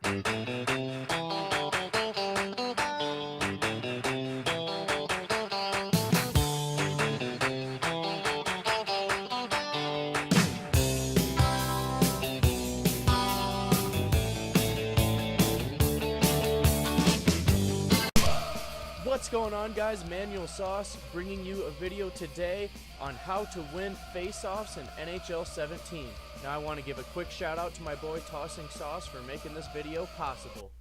What's going on, guys? Manual Sauce bringing you a video today on how to win face-offs in NHL 17. Now I want to give a quick shout out to my boy Tossing Sauce for making this video possible.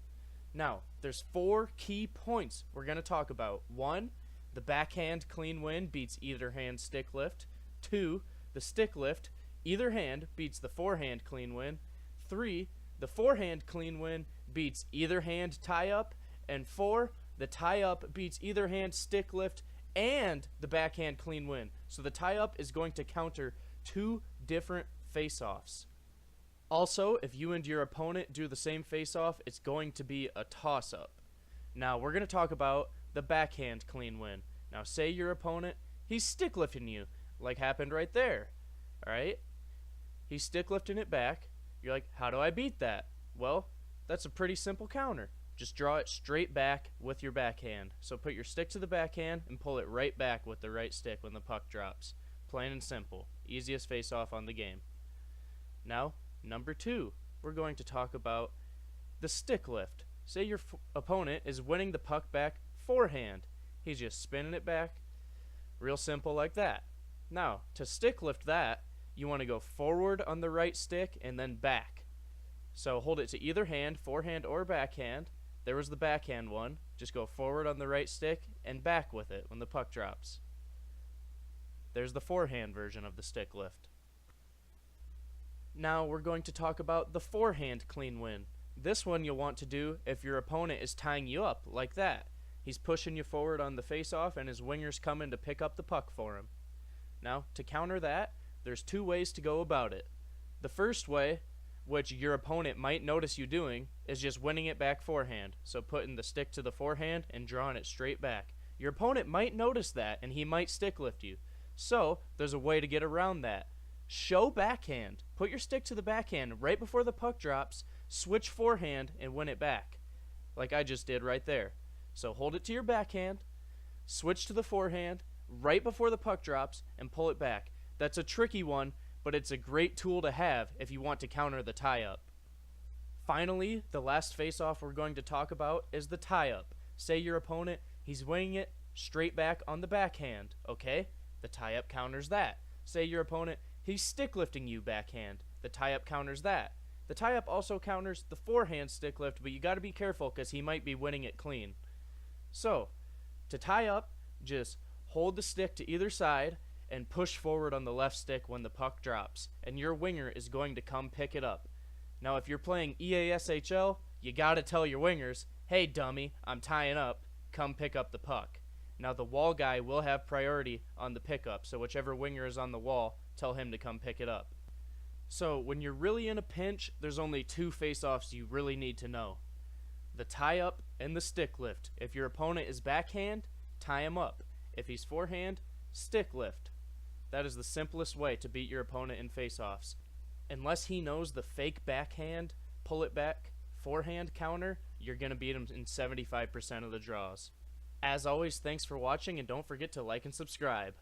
Now, there's 4 key points we're going to talk about. 1, the backhand clean win beats either hand stick lift. 2, the stick lift, either hand beats the forehand clean win. 3, the forehand clean win beats either hand tie up. And 4, the tie-up beats either hand stick lift and the backhand clean win. So the tie-up is going to counter 2 different face-offs. Also, if you and your opponent do the same face-off, it's going to be a toss-up. Now, we're going to talk about the backhand clean win. Now, say your opponent, he's stick lifting you, like happened right there. Alright? He's stick lifting it back. You're like, how do I beat that? Well, that's a pretty simple counter. Just draw it straight back with your backhand. So put your stick to the backhand and pull it right back with the right stick when the puck drops. Plain and simple. Easiest face-off on the game. Now, number 2, we're going to talk about the stick lift. Say your opponent is winning the puck back forehand. He's just spinning it back. Real simple like that. Now, to stick lift that, you want to go forward on the right stick and then back. So hold it to either hand, forehand or backhand. There was the backhand one. Just go forward on the right stick and back with it when the puck drops. There's the forehand version of the stick lift. Now we're going to talk about the forehand clean win. This one you'll want to do if your opponent is tying you up like that. He's pushing you forward on the face-off and his winger's coming to pick up the puck for him. Now, to counter that, there's 2 ways to go about it. The first way, which your opponent might notice you doing, is just winning it back forehand. So putting the stick to the forehand and drawing it straight back. Your opponent might notice that and he might stick lift you. So there's a way to get around that. Show backhand. Put your stick to the backhand right before the puck drops, switch forehand and win it back. Like I just did right there. So hold it to your backhand, switch to the forehand right before the puck drops and pull it back. That's a tricky one, but it's a great tool to have if you want to counter the tie-up. Finally, the last face-off we're going to talk about is the tie-up. Say your opponent, he's winning it straight back on the backhand, okay? The tie-up counters that. Say your opponent, he's stick lifting you backhand. The tie-up counters that. The tie-up also counters the forehand stick lift, but you got to be careful because he might be winning it clean. So, to tie up, just hold the stick to either side and push forward on the left stick when the puck drops, and your winger is going to come pick it up. Now, if you're playing EASHL, you gotta tell your wingers, hey dummy, I'm tying up, come pick up the puck. Now, the wall guy will have priority on the pickup, so whichever winger is on the wall, tell him to come pick it up. So, when you're really in a pinch, there's only 2 face-offs you really need to know. The tie-up and the stick lift. If your opponent is backhand, tie him up. If he's forehand, stick lift. That is the simplest way to beat your opponent in face-offs. Unless he knows the fake backhand, pull it back, forehand counter, you're going to beat him in 75% of the draws. As always, thanks for watching and don't forget to like and subscribe.